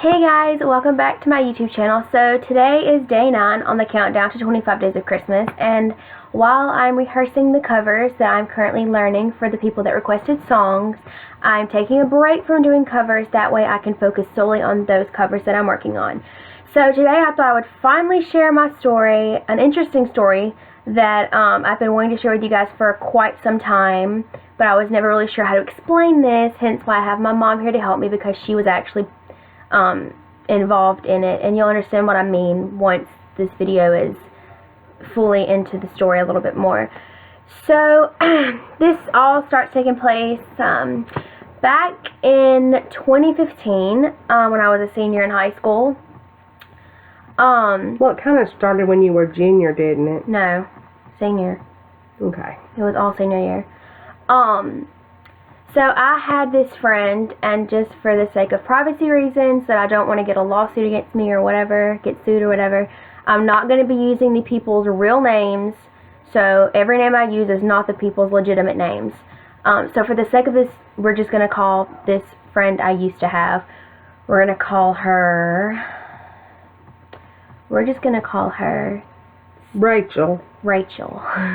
Hey guys, welcome back to my YouTube channel. So today is day 9 on the countdown to 25 days of Christmas, and while I'm rehearsing the covers that I'm currently learning for the people that requested songs, I'm taking a break from doing covers. That way I can focus solely on those covers that I'm working on. So today I thought I would finally share my story, an interesting story that I've been wanting to share with you guys for quite some time, but I was never really sure how to explain this, hence why I have my mom here to help me, because she was actually involved in it, and you'll understand what I mean once this video is fully into the story a little bit more. So this all starts taking place back in 2015 when I was a senior in high school. Well, it kind of started when you were junior, didn't it? No, senior. Okay. It was all senior year. So I had this friend, and just for the sake of privacy reasons, that I don't want to get a lawsuit against me or whatever, get sued or whatever, I'm not going to be using the people's real names. So every name I use is not the people's legitimate names. So for the sake of this, we're just going to call this friend I used to have, we're just going to call her Rachel. Rachel,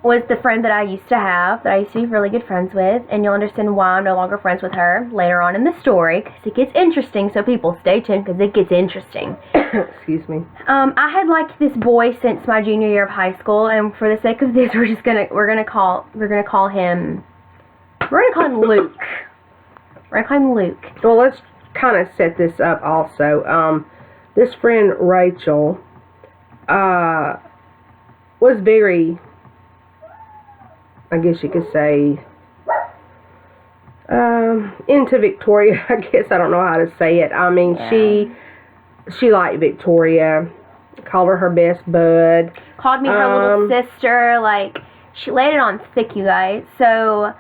was the friend that I used to have, that I used to be really good friends with, and you'll understand why I'm no longer friends with her later on in the story, because it gets interesting, so people stay tuned, because it gets interesting. Excuse me. I had liked this boy since my junior year of high school, and for the sake of this, we're gonna call him Luke. We're gonna call him Luke. Well, let's kind of set this up also. This friend, Rachel, was very, I guess you could say, into Victoria. I guess I don't know how to say it. I mean, Yeah. she liked Victoria, called her best bud. Called me her little sister. Like, she laid it on thick, you guys. So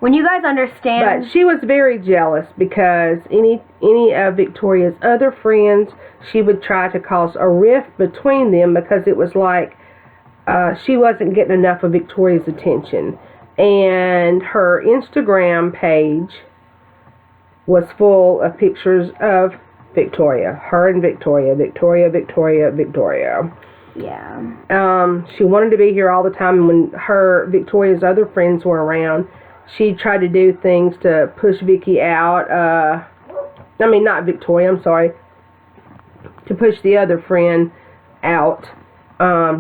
when you guys understand, But she was very jealous because any of Victoria's other friends, she would try to cause a rift between them, because it was like she wasn't getting enough of Victoria's attention. And her Instagram page was full of pictures of Victoria. Her and Victoria. yeah. She wanted to be here all the time. And when Victoria's other friends were around, she tried to do things to push Vicky out. I mean, not Victoria, I'm sorry. To push the other friend out.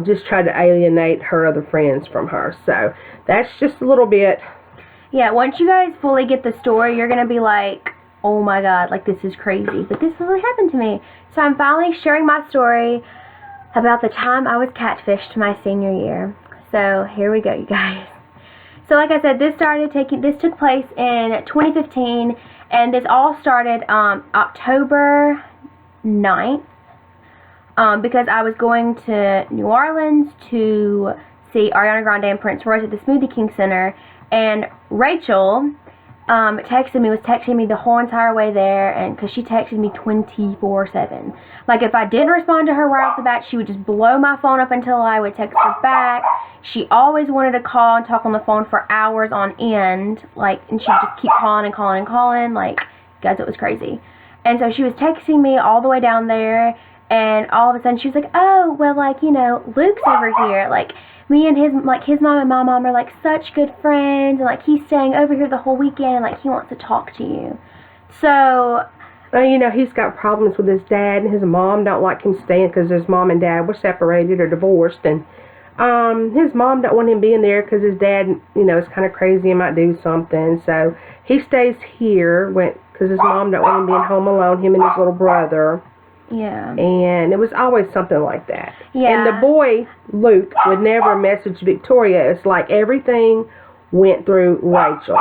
Just tried to alienate her other friends from her. So that's just a little bit. Yeah, once you guys fully get the story, you're going to be like, oh my god, like, this is crazy. But this really happened to me. So I'm finally sharing my story about the time I was catfished my senior year. So here we go, you guys. So like I said, this took place in 2015, and this all started October 9th. Because I was going to New Orleans to see Ariana Grande and Prince Royce at the Smoothie King Center, and Rachel was texting me the whole entire way there, and because she texted me 24/7. Like, if I didn't respond to her right off the bat, she would just blow my phone up until I would text her back. She always wanted to call and talk on the phone for hours on end, like, and she'd just keep calling and calling and calling, like, guys, it was crazy. And so she was texting me all the way down there, and all of a sudden she was like, oh, well, like, you know, Luke's over here, like, me and his mom and my mom are, like, such good friends, and, like, he's staying over here the whole weekend, and, like, he wants to talk to you. So, You know, he's got problems with his dad, and his mom don't like him staying because his mom and dad were separated or divorced, and his mom don't want him being there because his dad, you know, is kind of crazy and might do something. So he stays here because his mom don't want him being home alone, him and his little brother. yeah. And it was always something like that. Yeah. And the boy, Luke, would never message Victoria. It's like everything went through Rachel.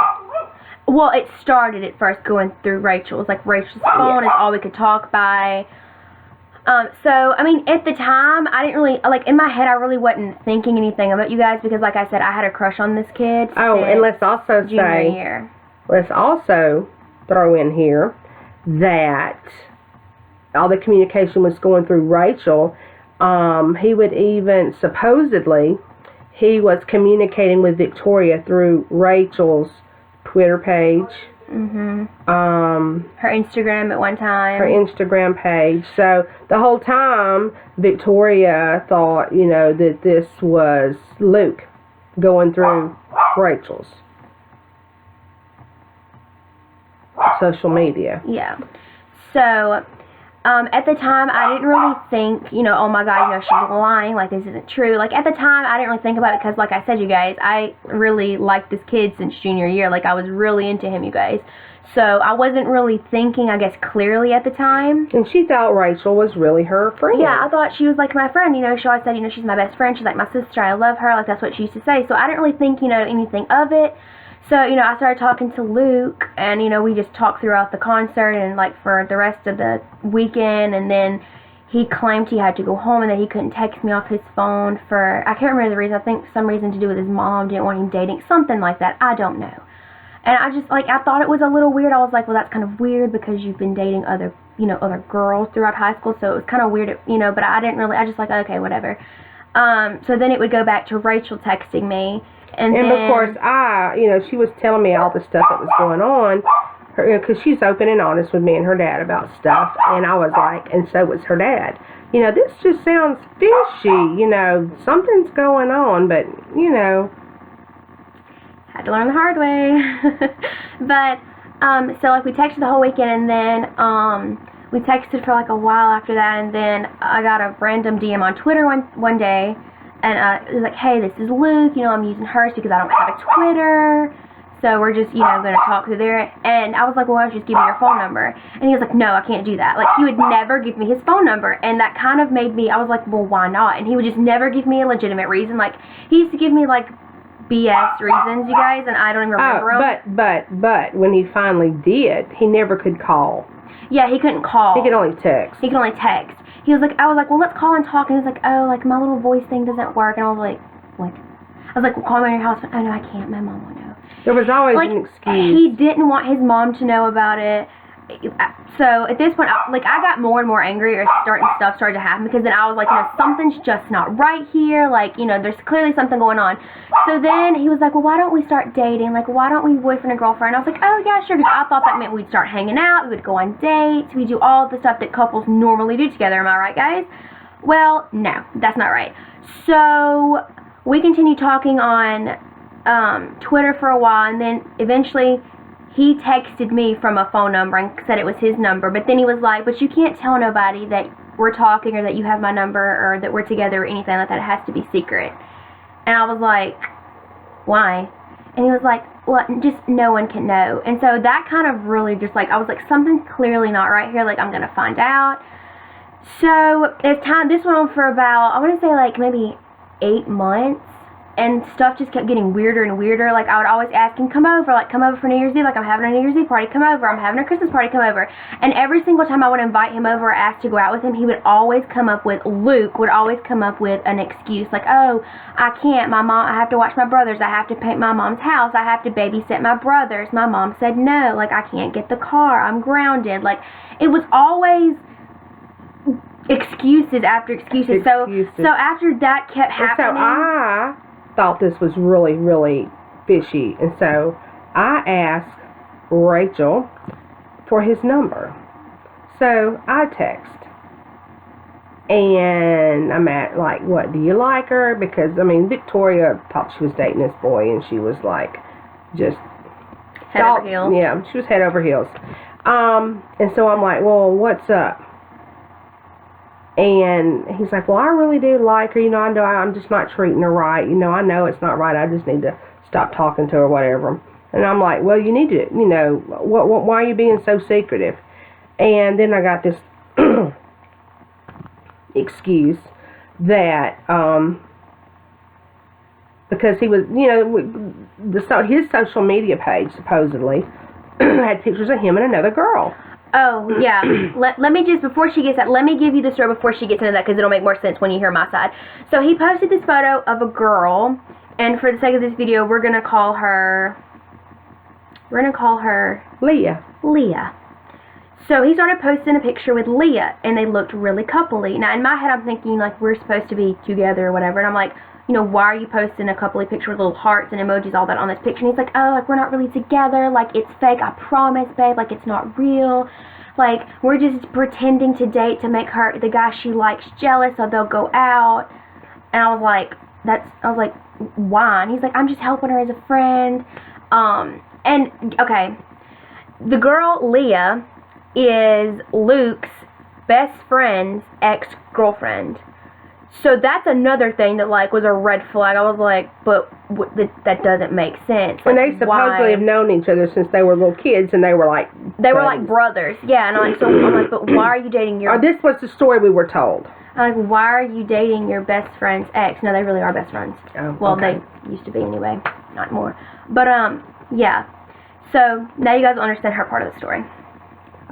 Well, it started at first going through Rachel. It was like Rachel's phone is all we could talk by. So, I mean, at the time, I didn't really, like, in my head, I really wasn't thinking anything about you guys, because, like I said, I had a crush on this kid. Oh, and let's also let's also throw in here that all the communication was going through Rachel. He would even, supposedly, he was communicating with Victoria through Rachel's Twitter page. Her Instagram at one time. Her Instagram page. So the whole time, Victoria thought, that this was Luke going through Rachel's social media. Yeah. So, at the time, I didn't really think, oh my God, she's lying, like, this isn't true. Like, at the time, I didn't really think about it because, like I said, you guys, I really liked this kid since junior year. Like, I was really into him, you guys. So, I wasn't really thinking, I guess, clearly at the time. And she thought Rachel was really her friend. Yeah, I thought she was, like, my friend. She always said, she's my best friend. She's, like, my sister. I love her. Like, that's what she used to say. So, I didn't really think, anything of it. So, I started talking to Luke, and, we just talked throughout the concert and, like, for the rest of the weekend, and then he claimed he had to go home and that he couldn't text me off his phone for, I can't remember the reason, I think some reason to do with his mom, didn't want him dating, something like that, I don't know. And I just, I thought it was a little weird. I was like, well, that's kind of weird because you've been dating other girls throughout high school, so it was kind of weird, but I didn't really, I just like, okay, whatever. So then it would go back to Rachel texting me. And then, of course, she was telling me all the stuff that was going on, because she's open and honest with me and her dad about stuff, and I was like, and so was her dad. This just sounds fishy, something's going on, but, had to learn the hard way. But, so, we texted the whole weekend, and then, we texted for, a while after that, and then I got a random DM on Twitter one day. And it was like, hey, this is Luke, I'm using hers because I don't have a Twitter, so we're just, going to talk through there. And I was like, well, why don't you just give me your phone number? And he was like, no, I can't do that. Like, he would never give me his phone number, and that kind of made me, I was like, well, why not? And he would just never give me a legitimate reason. Like, he used to give me, BS reasons, you guys, and I don't even remember them. But when he finally did, he never could call. Yeah, he couldn't call. He could only text. He could only text. I was like, well, let's call and talk. And he was like, oh, my little voice thing doesn't work. And I was like, what? I was like, well, call me on your house. Oh, no, I can't. My mom won't know. There was always an excuse. He didn't want his mom to know about it. So, at this point, I got more and more angry, or stuff started to happen, because then I was like, something's just not right here. There's clearly something going on. So then he was like, well, why don't we start dating? Why don't we boyfriend and girlfriend? I was like, oh, yeah, sure, because I thought that meant we'd start hanging out, we would go on dates, we do all the stuff that couples normally do together. Am I right, guys? Well, no, that's not right. So, we continued talking on Twitter for a while, and then eventually he texted me from a phone number and said it was his number, but then he was like, but you can't tell nobody that we're talking or that you have my number or that we're together or anything like that. It has to be secret. And I was like, why? And he was like, well, just no one can know. And so that kind of really just I was like, something's clearly not right here. I'm going to find out. So as time, this went on for about, I want to say maybe 8 months. And stuff just kept getting weirder and weirder. I would always ask him, come over for New Year's Eve. I'm having a New Year's Eve party, come over. I'm having a Christmas party, come over. And every single time I would invite him over or ask to go out with him, he would always come up with, Luke would always come up with an excuse. Oh, I can't, I have to watch my brothers. I have to paint my mom's house. I have to babysit my brothers. My mom said no. I can't get the car. I'm grounded. It was always excuses after excuses. So after that kept happening. So I thought this was really, really fishy, and so I asked Rachel for his number. So I text, and I'm at what, do you like her? Because Victoria thought she was dating this boy, and she was just head over heels. Yeah, she was head over heels. And so I'm like, well, what's up? And he's like, well, I really do like her. I know I'm just not treating her right. I know it's not right. I just need to stop talking to her, whatever. And I'm like, well, you need to, why are you being so secretive? And then I got this excuse that, because he was, his social media page supposedly had pictures of him and another girl. Oh, yeah. Let me just, before she gets that, let me give you the story before she gets into that, because it'll make more sense when you hear my side. So he posted this photo of a girl, and for the sake of this video, we're going to call her Leah. So he started posting a picture with Leah, and they looked really coupley. Now, in my head, I'm thinking, we're supposed to be together or whatever, and I'm like, you know, why are you posting a couple of pictures with little hearts and emojis, all that on this picture? And he's like, oh, like, we're not really together. Like, it's fake. I promise, babe. Like, it's not real. Like, we're just pretending to date to make her, the guy she likes, jealous, so they'll go out. And I was like, why? And he's like, I'm just helping her as a friend. And, okay, the girl, Leah, is Luke's best friend's ex-girlfriend. So that's another thing that, like, was a red flag. I was like, but that doesn't make sense. And they supposedly have known each other since they were little kids, and they were like brothers. Yeah, and I'm like, but why are you dating your... This was the story we were told. I'm like, why are you dating your best friend's ex? No, they really are best friends. Oh, well, okay. They used to be anyway. Not more. But, yeah. So, now you guys will understand her part of the story.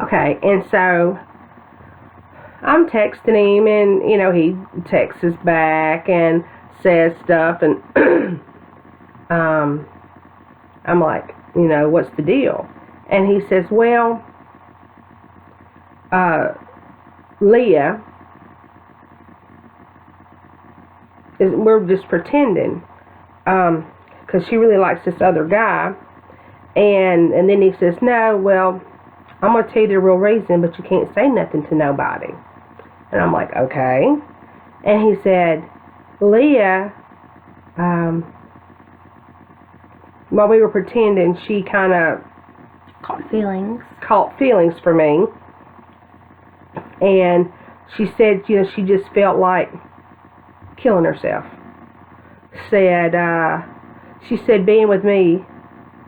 Okay, and so... I'm texting him, and, you know, he texts us back and says stuff, and I'm like, you know, what's the deal? And he says, well, Leah, we're just pretending, because she really likes this other guy, and then he says, no, well, I'm going to tell you the real reason, but you can't say nothing to nobody. And I'm like, okay. And he said, Leah, while we were pretending, she kind of caught feelings for me. And she said, you know, she just felt like killing herself. She said being with me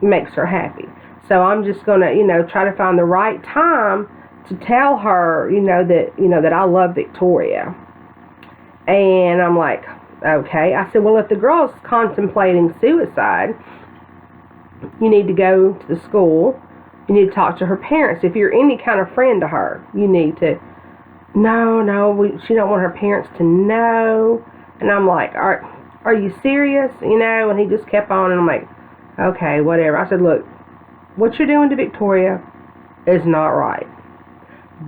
makes her happy. So I'm just going to, you know, try to find the right time to tell her, that I love Victoria. And I'm like, okay. I said, well, if the girl's contemplating suicide, you need to go to the school. You need to talk to her parents. If you're any kind of friend to her, you need to, she don't want her parents to know. And I'm like, are you serious? You know, and he just kept on, and I'm like, okay, whatever. I said, look, what you're doing to Victoria is not right.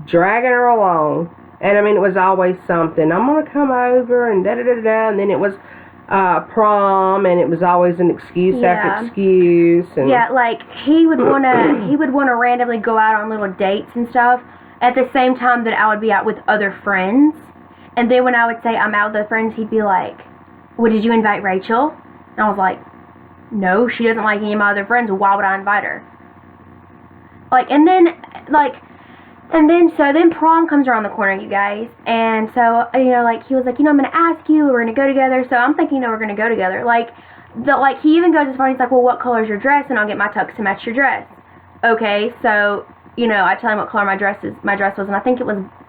Dragging her along, and I mean, it was always something. I'm gonna come over, and da-da-da-da, and then it was prom, and it was always an excuse after excuse. And yeah, like, he would wanna randomly go out on little dates and stuff, at the same time that I would be out with other friends, and then when I would say I'm out with other friends, he'd be like, well, did you invite Rachel? And I was like, no, she doesn't like any of my other friends, why would I invite her? Like, and then prom comes around the corner, you guys, and so, you know, like, he was like, you know, I'm going to ask you, we're going to go together, so I'm thinking, we're going to go together, he even goes as far, he's like, well, what color is your dress, and I'll get my tux to match your dress. Okay, so, you know, I tell him what color my dress was, and I think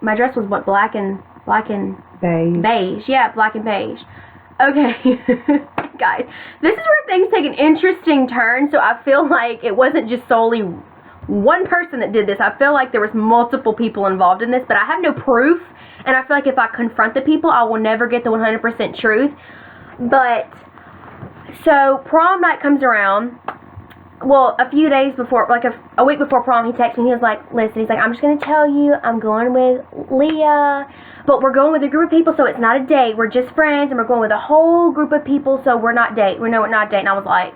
my dress was what, black and beige, yeah, black and beige. Okay, guys, this is where things take an interesting turn, so I feel like it wasn't just solely one person that did this. I feel like there was multiple people involved in this, but I have no proof, and I feel like if I confront the people, I will never get the 100% truth. But, so, prom night comes around. Well, a few days before, like a week before prom, he texted me, he was like, listen, he's like, I'm just going to tell you, I'm going with Leah, but we're going with a group of people, so it's not a date, we're just friends, and we're going with a whole group of people, so we're not dating, we're not dating. I was like,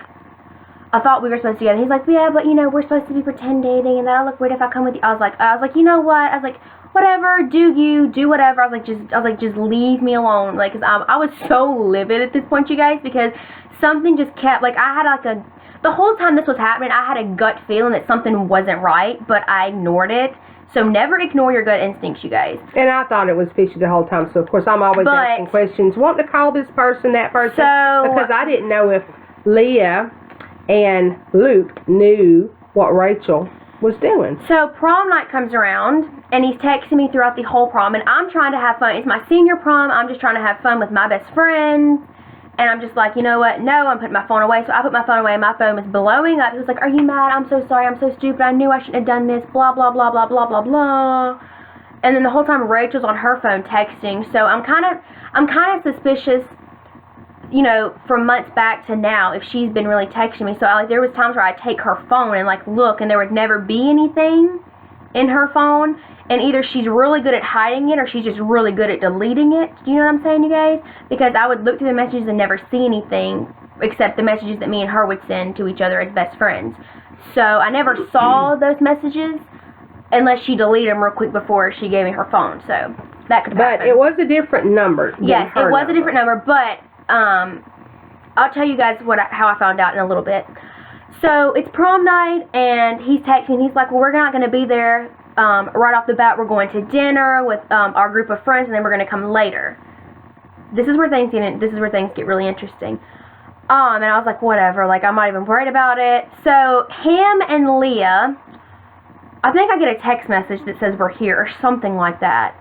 I thought we were supposed to be together. He's like, yeah, but, you know, we're supposed to be pretend dating, and that'll look weird if I come with you. I was like, you know what? I was like, whatever, do whatever. I was like, just leave me alone. Like, 'cause I was so livid at this point, you guys, because something just kept, like, I had the whole time this was happening, I had a gut feeling that something wasn't right, but I ignored it. So never ignore your gut instincts, you guys. And I thought it was fishy the whole time, so of course I'm always asking questions, wanting to call this person, that person, because I didn't know if Leah and Luke knew what Rachel was doing. So prom night comes around, and he's texting me throughout the whole prom, and I'm trying to have fun. It's my senior prom. I'm just trying to have fun with my best friend, and I'm just like, you know what? No, I'm putting my phone away. So I put my phone away, and my phone was blowing up. He was like, are you mad? I'm so sorry. I'm so stupid. I knew I shouldn't have done this. Blah, blah, blah, blah, blah, blah, blah. And then the whole time Rachel's on her phone texting, so I'm kind of suspicious, you know, from months back to now, if she's been really texting me. So there was times where I'd take her phone and like look, and there would never be anything in her phone, And either she's really good at hiding it or she's just really good at deleting it. Do you know what I'm saying, you guys? Because I would look through the messages and never see anything except the messages that me and her would send to each other as best friends. So I never saw those messages unless she deleted them real quick before she gave me her phone. So that could happen. But it was a different number. Yes, it was a different number. But I'll tell you guys how I found out in a little bit. So it's prom night, and he's texting me, and he's like, well, we're not going to be there right off the bat. We're going to dinner with our group of friends, and then we're going to come later. This is where things get really interesting. And I was like, whatever, like, I'm not even worried about it. So him and Leah, I think I get a text message that says we're here or something like that.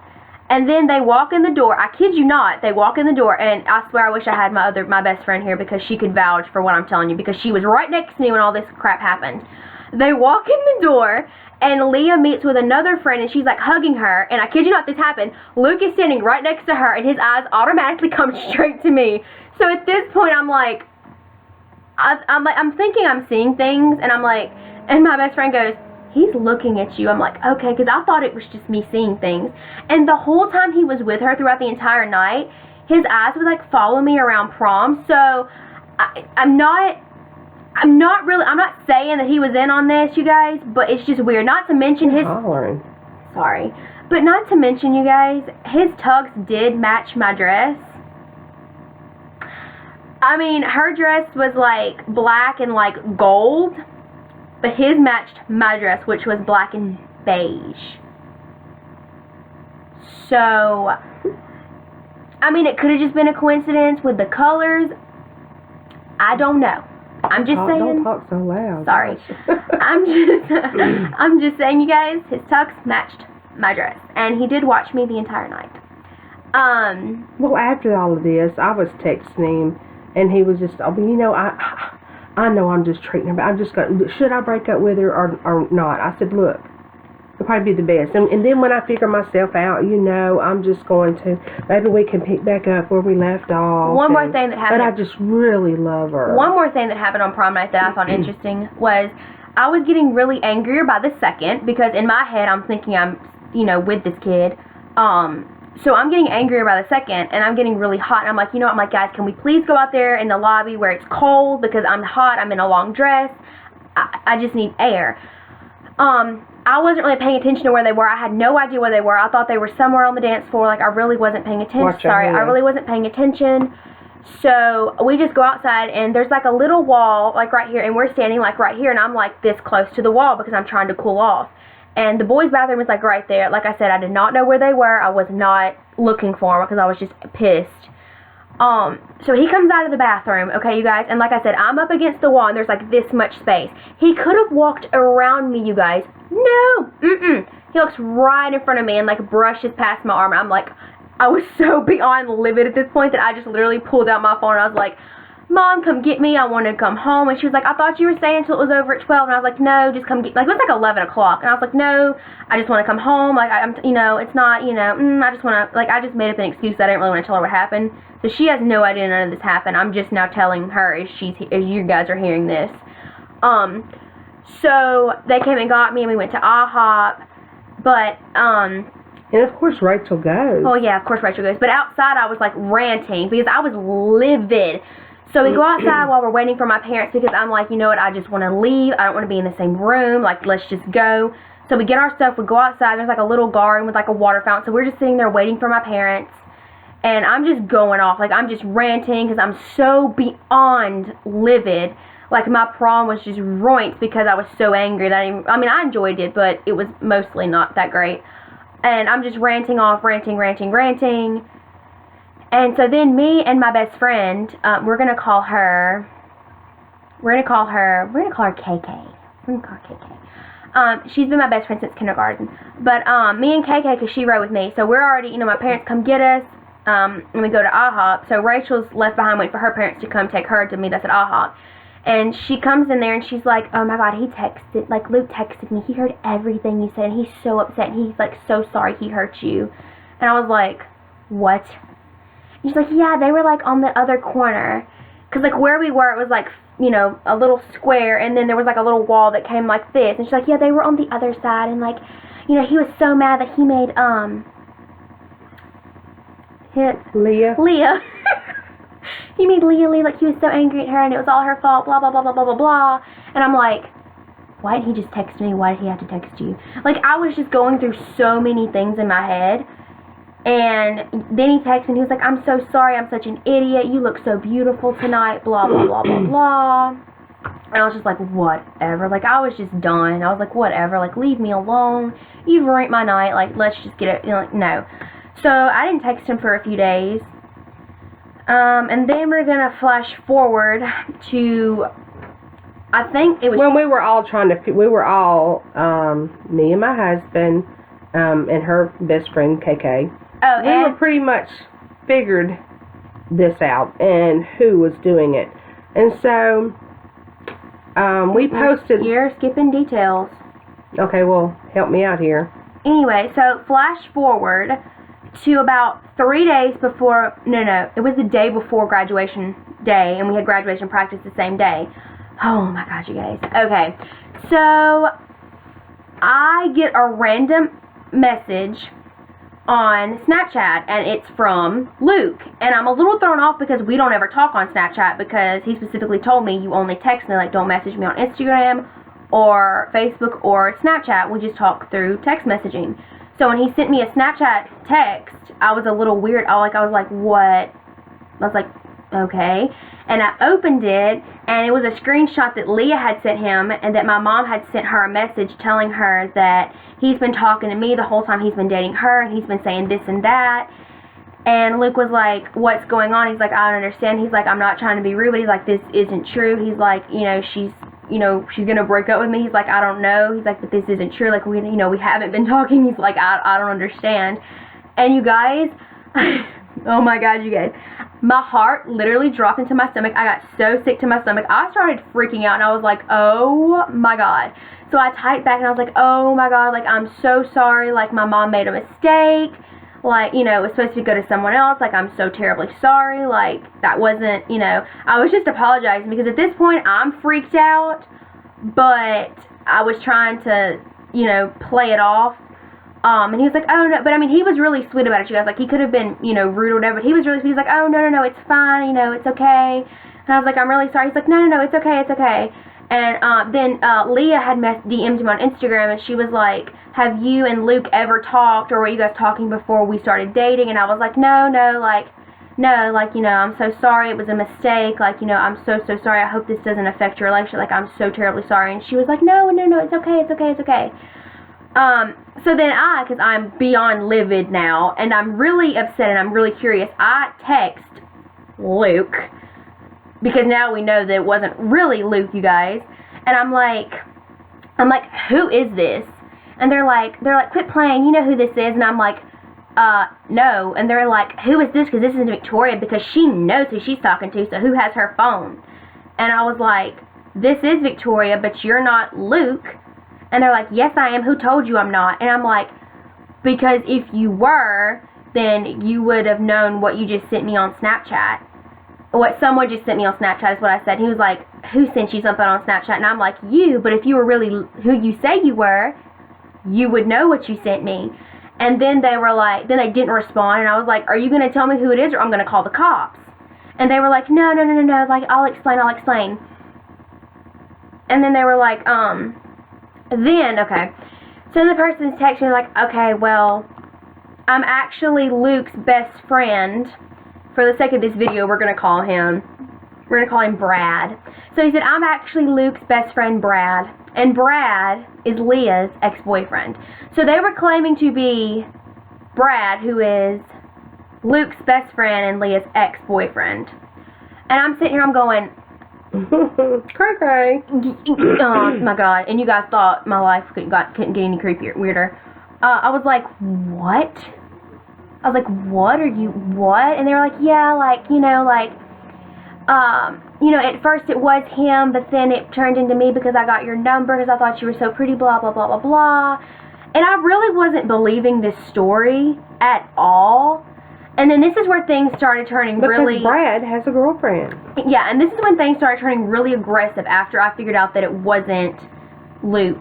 And then they walk in the door. I kid you not. They walk in the door, and I swear I wish I had my best friend here because she could vouch for what I'm telling you, because she was right next to me when all this crap happened. They walk in the door, and Leah meets with another friend, and she's like hugging her. And I kid you not, this happened. Luke is standing right next to her, and his eyes automatically come straight to me. So at this point, I'm like, I'm thinking I'm seeing things, and I'm like, and my best friend goes, he's looking at you. I'm like, okay, because I thought it was just me seeing things. And the whole time he was with her throughout the entire night, his eyes would like follow me around prom. So I'm not saying that he was in on this, you guys, but it's just weird. Not to mention but not to mention, you guys, his tux did match my dress. I mean, her dress was like black and like gold, but his matched my dress, which was black and beige. So, I mean, it could have just been a coincidence with the colors. I don't know. I'm just saying. Don't talk so loud. Sorry. I'm just saying, you guys, his tux matched my dress, and he did watch me the entire night. Well, after all of this, I was texting him, and he was just, you know, I know I'm just treating her, but I'm just going, should I break up with her or not? I said, look, it'll probably be the best. And then when I figure myself out, you know, I'm just going to, maybe we can pick back up where we left off. One more thing that happened. But I just really love her. One more thing that happened on prom night that I found interesting was I was getting really angrier by the second, because in my head I'm thinking I'm, you know, with this kid. So I'm getting angrier by the second, and I'm getting really hot. And I'm like, you know what? I'm like, guys, can we please go out there in the lobby where it's cold, because I'm hot. I'm in a long dress. I just need air. I wasn't really paying attention to where they were. I had no idea where they were. I thought they were somewhere on the dance floor. Like, I really wasn't paying attention. I really wasn't paying attention. So we just go outside, and there's like a little wall, like right here, and we're standing like right here, and I'm like this close to the wall because I'm trying to cool off. And the boys' bathroom was like right there. Like I said, I did not know where they were. I was not looking for them because I was just pissed. So he comes out of the bathroom, okay, you guys, and like I said, I'm up against the wall, and there's like this much space. He could have walked around me, you guys. No, He looks right in front of me and like brushes past my arm. I'm like, I was so beyond livid at this point that I just literally pulled out my phone, and I was like, Mom, come get me. I want to come home. And she was like, I thought you were staying until it was over at 12. And I was like, no, just come get, like, it was like 11 o'clock. And I was like, no, I just want to come home. Like, I'm, you know, it's not, you know, I just want to, like, I just made up an excuse that I didn't really want to tell her what happened. So she has no idea none of this happened. I'm just now telling her as you guys are hearing this. So they came and got me, and we went to IHOP. But, and of course Rachel goes. Oh yeah, of course Rachel goes. But outside I was like ranting because I was livid. So we go outside while we're waiting for my parents because I'm like, you know what, I just want to leave. I don't want to be in the same room. Like, let's just go. So we get our stuff. We go outside. There's like a little garden with like a water fountain. So we're just sitting there waiting for my parents. And I'm just going off. Like, I'm just ranting because I'm so beyond livid. Like, my prom was just ruined because I was so angry that I enjoyed it, but it was mostly not that great. And I'm just ranting off, ranting. And so then me and my best friend, we're going to call her KK. We're going to call her KK. She's been my best friend since kindergarten. But me and KK, because she rode with me, so we're already, you know, my parents come get us, and we go to IHOP. So Rachel's left behind waiting for her parents to come take her to meet us at IHOP. And she comes in there and she's like, oh my God, like Luke texted me. He heard everything you said, and he's so upset, and he's like so sorry he hurt you. And I was like, what? And she's like, yeah, they were like on the other corner. Because like where we were, it was like, you know, a little square, and then there was like a little wall that came like this. And she's like, yeah, they were on the other side, and like, you know, he was so mad that he made, Leah. He made Leah leave, like, he was so angry at her, and it was all her fault, blah, blah, blah, blah, blah, blah, blah. And I'm like, why didn't he just text me? Why did he have to text you? Like, I was just going through so many things in my head. And then he texted me, he was like, I'm so sorry, I'm such an idiot, you look so beautiful tonight, blah, blah, blah, blah, blah. And I was just like, whatever. Like, I was just done. I was like, whatever. Like, leave me alone. You've ruined my night. Like, let's just get it. You know, like, no. So, I didn't text him for a few days. And then we're going to flash forward to, I think it was... When we were all me and my husband, and her best friend, KK. Oh, we were pretty much figured this out and who was doing it. And so, we posted... You're skipping details. Okay, well, help me out here. Anyway, so flash forward to about 3 days before... No, it was the day before graduation day, and we had graduation practice the same day. Oh my gosh, you guys. Okay, so I get a random message on Snapchat, and it's from Luke, and I'm a little thrown off because we don't ever talk on Snapchat, because he specifically told me, you only text me, like, don't message me on Instagram or Facebook or Snapchat, we just talk through text messaging. So when he sent me a Snapchat text, I was a little weird. I was like, what? I was like, okay. And I opened it, and it was a screenshot that Leah had sent him, and that my mom had sent her a message telling her that he's been talking to me the whole time he's been dating her, and he's been saying this and that. And Luke was like, what's going on? He's like, I don't understand. He's like, I'm not trying to be rude, but he's like, this isn't true. He's like, she's going to break up with me. He's like, I don't know. He's like, but this isn't true. Like, we haven't been talking. He's like, I don't understand. And you guys, oh my God, you guys. My heart literally dropped into my stomach. I got so sick to my stomach. I started freaking out, and I was like, oh my God. So I typed back, and I was like, oh my God, like, I'm so sorry. Like, my mom made a mistake. Like, it was supposed to go to someone else. Like, I'm so terribly sorry. Like, that wasn't, I was just apologizing, because at this point, I'm freaked out. But I was trying to, play it off. And he was like, oh, no, but I mean, he was really sweet about it, you guys. Like, he could have been, rude or whatever, but he was really sweet. He was like, oh, no, it's fine, it's okay. And I was like, I'm really sorry. He's like, no, it's okay. And then Leah had DM'd him on Instagram, and she was like, have you and Luke ever talked, or were you guys talking before we started dating? And I was like, no, I'm so sorry, it was a mistake, like, I'm so sorry, I hope this doesn't affect your relationship, like, I'm so terribly sorry. And she was like, no, it's okay. So then because I'm beyond livid now, and I'm really upset, and I'm really curious, I text Luke, because now we know that it wasn't really Luke, you guys, and I'm like, who is this? And they're like, quit playing, you know who this is? And I'm like, no. And they're like, who is this? Because this is Victoria, because she knows who she's talking to, so who has her phone? And I was like, this is Victoria, but you're not Luke. And they're like, yes, I am. Who told you I'm not? And I'm like, because if you were, then you would have known what you just sent me on Snapchat. What someone just sent me on Snapchat is what I said. He was like, who sent you something on Snapchat? And I'm like, you. But if you were really who you say you were, you would know what you sent me. And then they were like, then they didn't respond. And I was like, are you going to tell me who it is, or I'm going to call the cops? And they were like, no. Like, I'll explain. And then they were like, okay. So the person's texting me like, okay, well, I'm actually Luke's best friend. For the sake of this video, we're going to call him Brad. So he said, I'm actually Luke's best friend, Brad. And Brad is Leah's ex-boyfriend. So they were claiming to be Brad, who is Luke's best friend and Leah's ex-boyfriend. And I'm sitting here, I'm going, cray. Oh my God. And you guys thought my life couldn't get any creepier, weirder. I was like, what? I was like, what? And they were like, yeah, at first it was him, but then it turned into me because I got your number because I thought you were so pretty, blah, blah, blah, blah, blah. And I really wasn't believing this story at all. And then this is where things started turning really... Because Brad has a girlfriend. Yeah, and this is when things started turning really aggressive after I figured out that it wasn't Luke.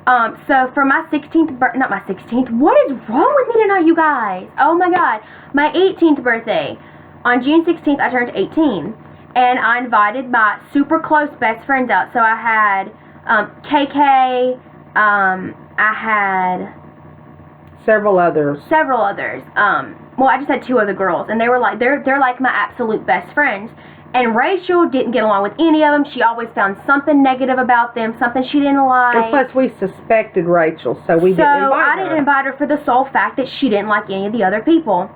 So for my 16th not my 16th, what is wrong with me tonight, you guys? Oh my god. My 18th birthday. On June 16th, I turned 18. And I invited my super close best friends out. So I had KK, I had several others. Well, I just had 2 other girls, and they were like, they're like my absolute best friends. And Rachel didn't get along with any of them. She always found something negative about them, something she didn't like. And plus, we suspected Rachel, so we didn't invite her. I didn't invite her for the sole fact that she didn't like any of the other people.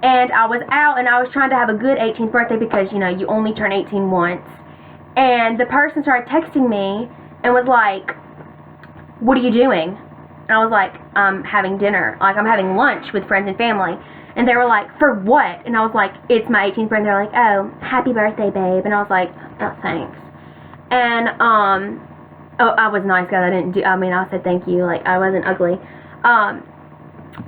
And I was out, and I was trying to have a good 18th birthday because, you know, you only turn 18 once. And the person started texting me and was like, "What are you doing?" And I was like, "I'm having dinner. Like, I'm having lunch with friends and family." And they were like, "For what?" And I was like, "It's my 18th birthday." They're like, "Oh, happy birthday, babe." And I was like, "Oh, thanks." And, I was nice, guys. I said thank you. Like, I wasn't ugly.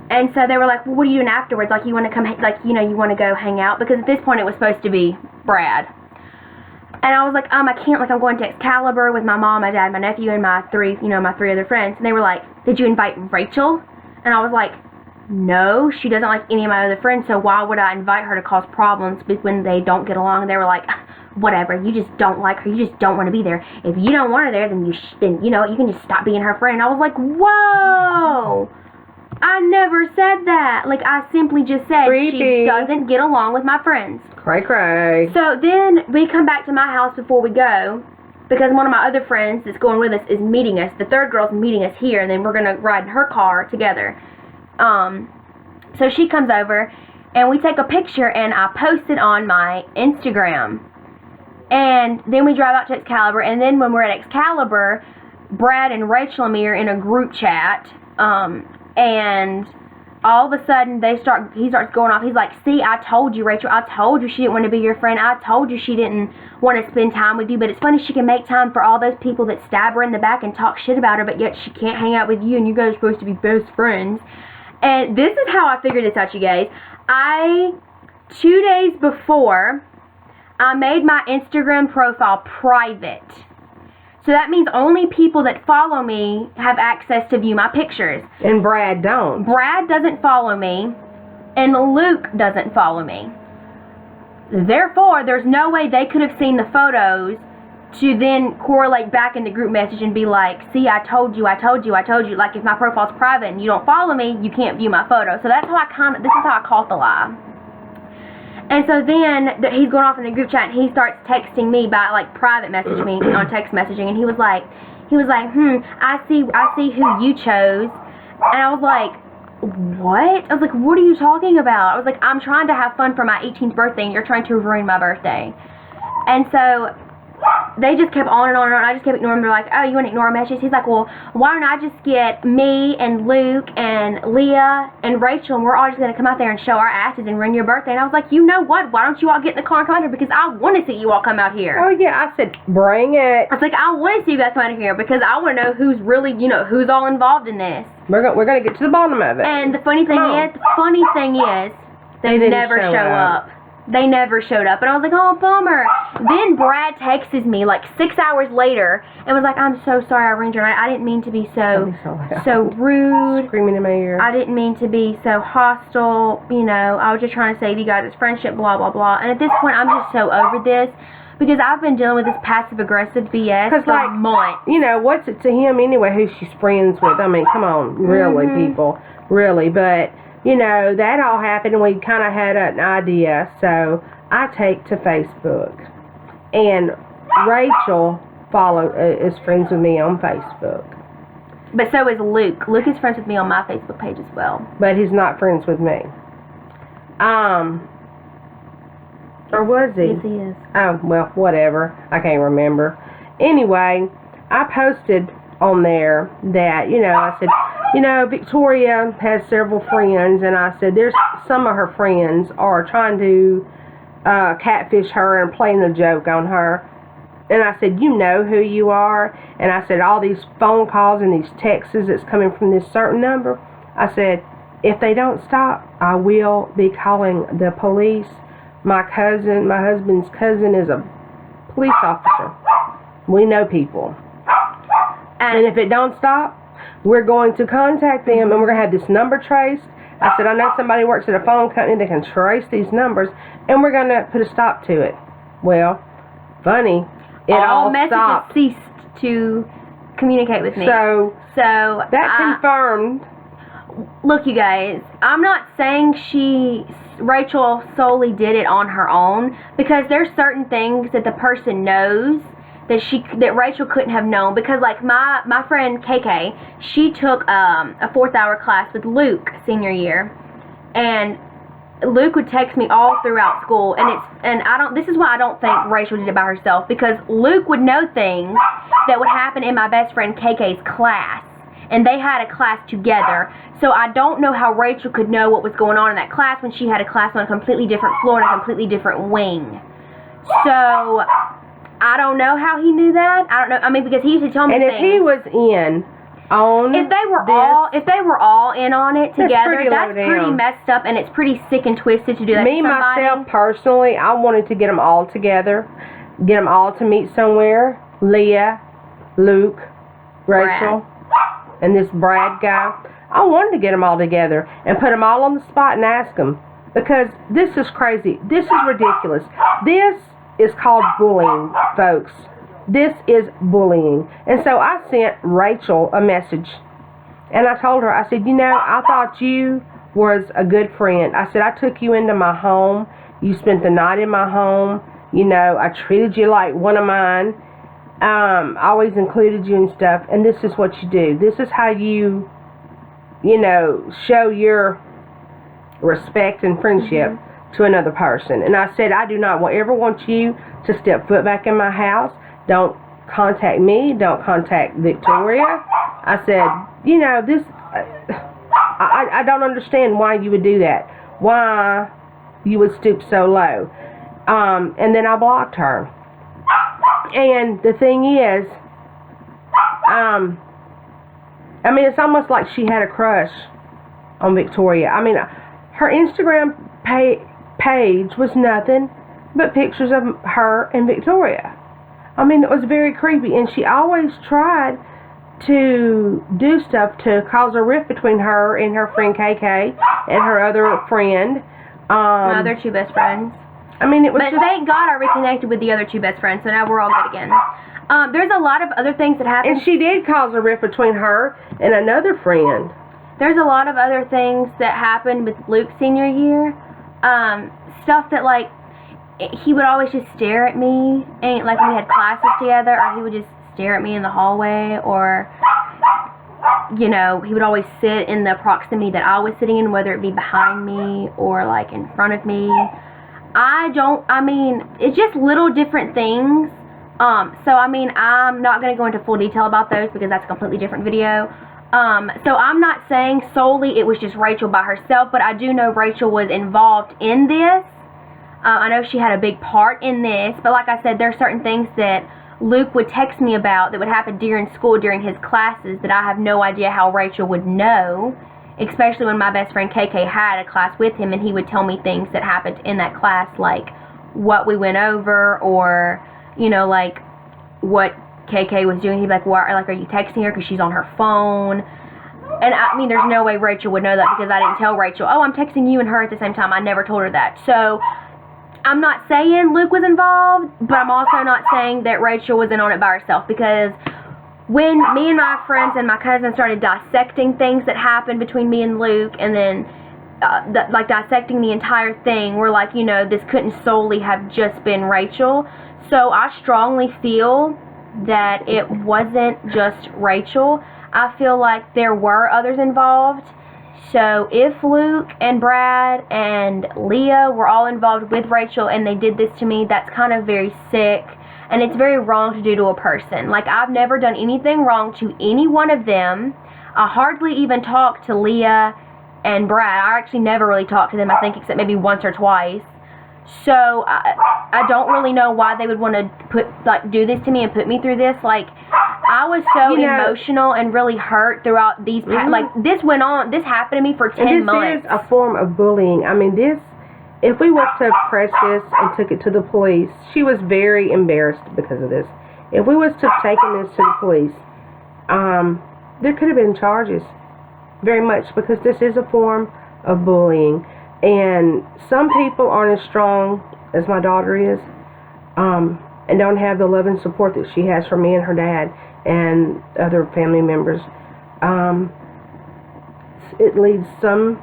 And so they were like, "Well, what are you doing afterwards? Like, you want to come, like, you know, you want to go hang out?" Because at this point, it was supposed to be Brad. And I was like, I can't, like, I'm going to Excalibur with my mom, my dad, my nephew, and my 3 other friends. And they were like, "Did you invite Rachel?" And I was like, "No, she doesn't like any of my other friends, so why would I invite her to cause problems when they don't get along?" And they were like, "Whatever, you just don't like her, you just don't want to be there. If you don't want her there, then you know, you can just stop being her friend." And I was like, whoa! I never said that. Like, I simply just said she doesn't get along with my friends. Cray. So then we come back to my house before we go, because one of my other friends that's going with us is meeting us. The third girl's meeting us here, and then we're going to ride in her car together. So she comes over, and we take a picture, and I post it on my Instagram. And then we drive out to Excalibur, and then when we're at Excalibur, Brad and Rachel and me are in a group chat, and all of a sudden he starts going off. He's like, "See, I told you, Rachel, I told you she didn't want to be your friend. I told you she didn't want to spend time with you, but it's funny she can make time for all those people that stab her in the back and talk shit about her, but yet she can't hang out with you, and you guys are supposed to be best friends." And this is how I figured this out, you guys. 2 days before, I made my Instagram profile private. So that means only people that follow me have access to view my pictures. And Brad don't. Brad doesn't follow me, and Luke doesn't follow me. Therefore, there's no way they could have seen the photos to then correlate back in the group message and be like, "See, I told you, I told you, I told you." Like, if my profile's private and you don't follow me, you can't view my photo. So that's how this is how I caught the lie. And so then he's going off in the group chat, and he starts texting me by, like, private message me on text messaging, and he was like, I see who you chose. And I was like, what? I was like, what are you talking about? I was like, I'm trying to have fun for my 18th birthday, and you're trying to ruin my birthday. And so they just kept on and on and on. I just kept ignoring them. They're like, "Oh, you want to ignore messages?" He's like, "Well, why don't I just get me and Luke and Leah and Rachel, and we're all just going to come out there and show our asses and ruin your birthday?" And I was like, "You know what? Why don't you all get in the car and come out here? Because I want to see you all come out here." Oh, yeah. I said, bring it. I was like, I want to see you guys come out here because I want to know who's really, who's all involved in this. We're going to get to the bottom of it. And the funny thing is, they never show up. They never showed up, and I was like, "Oh, bummer." Then Brad texts me like 6 hours later and was like, "I'm so sorry I ruined your night. I didn't mean to be so rude. Screaming in my ear. I didn't mean to be so hostile. I was just trying to save you guys' friendship, blah, blah, blah." And at this point, I'm just so over this because I've been dealing with this passive-aggressive BS for months. What's it to him anyway who she's friends with? I mean, come on, really, people. Really, but... that all happened, and we kind of had an idea, so I take to Facebook, and Rachel is friends with me on Facebook. But so is Luke. Luke is friends with me on my Facebook page as well. But he's not friends with me. Or was he? Yes, he is. Oh, well, whatever. I can't remember. Anyway, I posted on there that, I said, Victoria has several friends, and I said, some of her friends are trying to catfish her and playing a joke on her. And I said, you know who you are. And I said, all these phone calls and these texts that's coming from this certain number. I said, if they don't stop, I will be calling the police. My husband's cousin is a police officer. We know people. And if it don't stop, We're going to contact them, and we're going to have this number traced. I said, I know somebody works at a phone company that can trace these numbers, and we're going to put a stop to it. Well, funny, it all messages stopped. ceased to communicate with me. So that confirmed. Look, you guys, I'm not saying Rachel solely did it on her own, because there's certain things that the person knows that Rachel couldn't have known, because like my friend KK, she took a 4th hour class with Luke senior year, and Luke would text me all throughout school, and this is why I don't think Rachel did it by herself, because Luke would know things that would happen in my best friend KK's class, and they had a class together. So I don't know how Rachel could know what was going on in that class when she had a class on a completely different floor and a completely different wing. So I don't know how he knew that. I don't know. I mean, because he used to tell me things. And if he was in on if they were all in on it together, that's pretty messed up, and it's pretty sick and twisted to do that to somebody. Myself, personally, I wanted to get them all together, get them all to meet somewhere. Leah, Luke, Rachel, and this Brad guy. I wanted to get them all together and put them all on the spot and ask them, because this is crazy. This is ridiculous. This is called bullying, folks. This is bullying. And so I sent Rachel a message, and I told her, I said, you know, I thought you was a good friend. I said, I took you into my home. You spent the night in my home. You know, I treated you like one of mine. Always included you and stuff. And this is what you do. This is how you know, show your respect and friendship to another person. And I said, I do not ever want you to step foot back in my house. Don't contact me. Don't contact Victoria. I said, you know, this, I don't understand why you would do that. Why you would stoop so low. And then I blocked her. And the thing is, I mean, it's almost like she had a crush on Victoria. I mean, her Instagram page was nothing but pictures of her and Victoria. I mean, it was very creepy, and she always tried to do stuff to cause a rift between her and her friend KK and her other friend. My other 2 best friends. I mean, it was But thank God I reconnected with the other 2 best friends, so now we're all good again. There's a lot of other things that happened. And she did cause a rift between her and another friend. There's a lot of other things that happened with Luke's senior year. Stuff that, like, he would always just stare at me, and like when we had classes together, or he would just stare at me in the hallway, or, you know, he would always sit in the proximity that I was sitting in, whether it be behind me or like in front of me. I mean, it's just little different things. So I mean, I'm not going to go into full detail about those because that's a completely different video. So I'm not saying solely it was just Rachel by herself, but I do know Rachel was involved in this. I know she had a big part in this, but like I said, there are certain things that Luke would text me about that would happen during school, during his classes, that I have no idea how Rachel would know, especially when my best friend KK had a class with him, and he would tell me things that happened in that class, like what we went over, or, you know, like what KK was doing. He'd be like, "Why? Like, are you texting her because she's on her phone?" And I mean, there's no way Rachel would know that, because I didn't tell Rachel, "Oh, I'm texting you and her at the same time." I never told her that. So I'm not saying Luke was involved, but I'm also not saying that Rachel was in on it by herself, because when me and my friends and my cousin started dissecting things that happened between me and Luke, and then like dissecting the entire thing, we're like, you know, this couldn't solely have just been Rachel. So I strongly feel that it wasn't just Rachel. I feel like there were others involved. So if Luke and Brad and Leah were all involved with Rachel and they did this to me, that's kind of very sick, and it's very wrong to do to a person. Like, I've never done anything wrong to any one of them. I hardly even talked to Leah and Brad. I actually never really talked to them, I think, except maybe once or twice. So I don't really know why they would want to do this to me and put me through this. Like, I was so emotional and really hurt throughout these like, this went on, this happened to me for 10 months. This is a form of bullying. I mean, this, if we was to press this and took it to the police, she was very embarrassed because of this. If we was to have taken this to the police, there could have been charges, very much, because this is a form of bullying. And some people aren't as strong as my daughter is, and don't have the love and support that she has from me and her dad and other family members. It leads some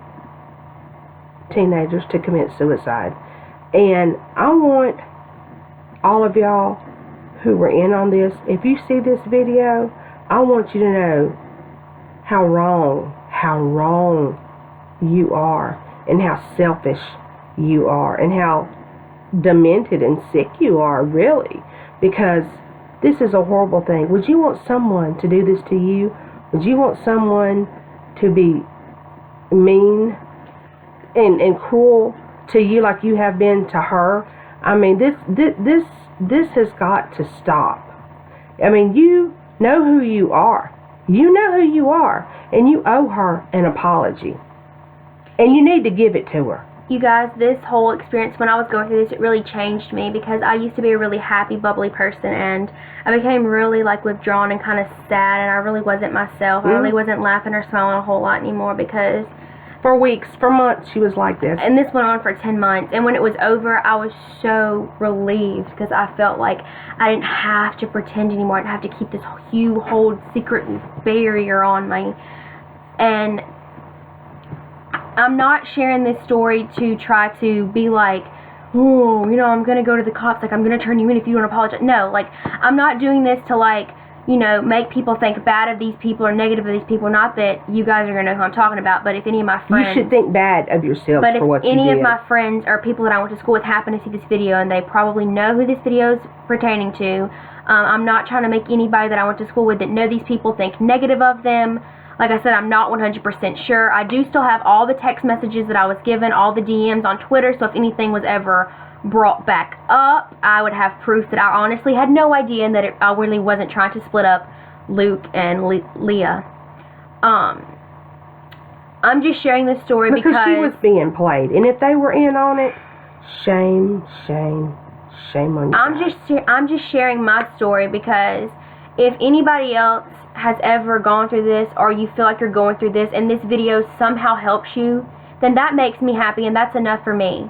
teenagers to commit suicide. And I want all of y'all who were in on this, if you see this video, I want you to know how wrong you are, and how selfish you are, and how demented and sick you are, really, because this is a horrible thing. Would you want someone to do this to you? Would you want someone to be mean and cruel to you like you have been to her? I mean, this has got to stop. I mean, you know who you are. You know who you are, and you owe her an apology, and you need to give it to her. You guys, this whole experience, when I was going through this, it really changed me, because I used to be a really happy, bubbly person, and I became really, like, withdrawn and kind of sad, and I really wasn't myself. I really wasn't laughing or smiling a whole lot anymore, because for weeks, for months, she was like this. And this went on for 10 months, and when it was over, I was so relieved, because I felt like I didn't have to pretend anymore. I didn't have to keep this huge secret barrier on me. And I'm not sharing this story to try to be like, oh, you know, I'm going to go to the cops, like, I'm going to turn you in if you don't apologize. No, like, I'm not doing this to, like, you know, make people think bad of these people or negative of these people. Not that you guys are going to know who I'm talking about, but if any of my friends... You should think bad of yourself for what you did. But if any of my friends or people that I went to school with happen to see this video, and they probably know who this video is pertaining to, I'm not trying to make anybody that I went to school with that know these people think negative of them. Like I said, I'm not 100% sure. I do still have all the text messages that I was given, all the DMs on Twitter, so if anything was ever brought back up, I would have proof that I honestly had no idea, and that I really wasn't trying to split up Luke and Leah. I'm just sharing this story because she was being played, and if they were in on it, shame on you. I'm just sharing my story, because if anybody else has ever gone through this, or you feel like you're going through this, and this video somehow helps you, then that makes me happy, and that's enough for me.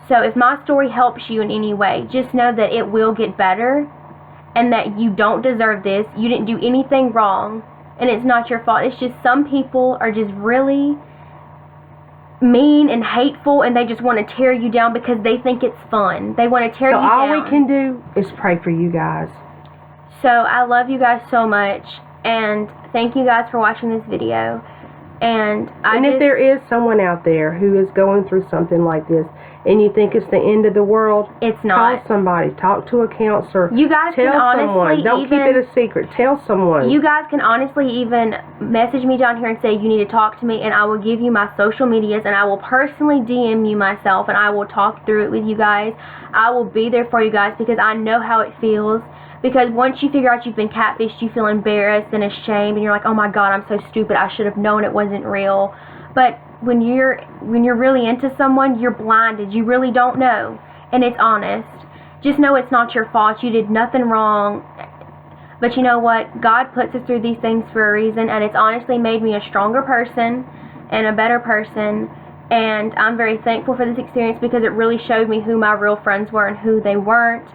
So if my story helps you in any way, just know that it will get better, and that you don't deserve this. You didn't do anything wrong, and it's not your fault. It's just some people are just really mean and hateful, and they just want to tear you down because they think it's fun. They want to tear you down. So all we can do is pray for you guys. So I love you guys so much, and thank you guys for watching this video. And if there is someone out there who is going through something like this, and you think it's the end of the world, it's not. Call somebody. Talk to a counselor. You guys Tell can honestly someone. Don't keep it a secret. Tell someone. You guys can honestly even message me down here and say you need to talk to me, and I will give you my social medias, and I will personally DM you myself, and I will talk through it with you guys. I will be there for you guys, because I know how it feels. Because once you figure out you've been catfished, you feel embarrassed and ashamed, and you're like, oh my God, I'm so stupid. I should have known it wasn't real. But when you're really into someone, you're blinded. You really don't know, and it's honest. Just know it's not your fault. You did nothing wrong. But you know what? God puts us through these things for a reason, and it's honestly made me a stronger person and a better person. And I'm very thankful for this experience, because it really showed me who my real friends were and who they weren't.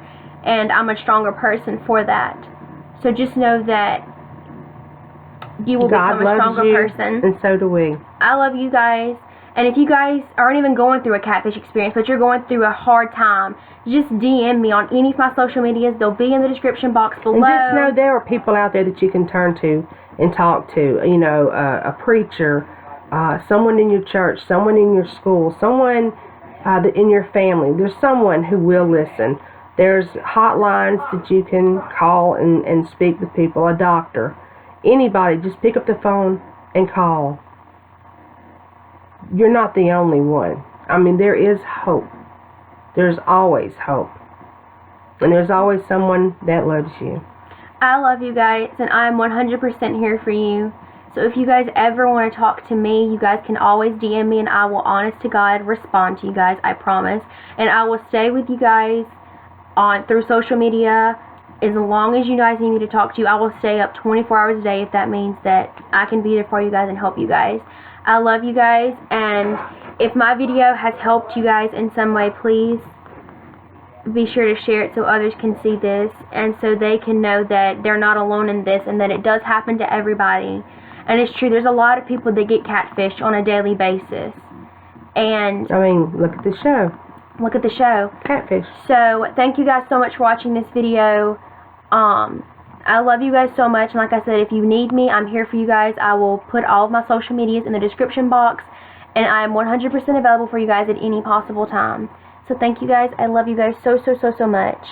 And I'm a stronger person for that. So just know that you will become a stronger person. And so do we. I love you guys. And if you guys aren't even going through a catfish experience, but you're going through a hard time, just DM me on any of my social medias. They'll be in the description box below. And just know there are people out there that you can turn to and talk to. You know, a preacher, someone in your church, someone in your school, someone in your family. There's someone who will listen. There's hotlines that you can call and speak with people, a doctor, anybody. Just pick up the phone and call. You're not the only one. I mean, there is hope. There's always hope. And there's always someone that loves you. I love you guys, and I'm 100% here for you. So if you guys ever want to talk to me, you guys can always DM me, and I will, honest to God, respond to you guys, I promise. And I will stay with you guys through social media, as long as you guys need me to talk to you, I will stay up 24 hours a day if that means that I can be there for you guys and help you guys. I love you guys, and if my video has helped you guys in some way, please be sure to share it so others can see this and so they can know that they're not alone in this and that it does happen to everybody. And it's true, there's a lot of people that get catfished on a daily basis. And I mean, look at the show. Look at the show. Catfish. So, thank you guys so much for watching this video. I love you guys so much, and like I said, if you need me, I'm here for you guys. I will put all of my social medias in the description box, and I am 100% available for you guys at any possible time. So thank you guys. I love you guys so, so, so, so much.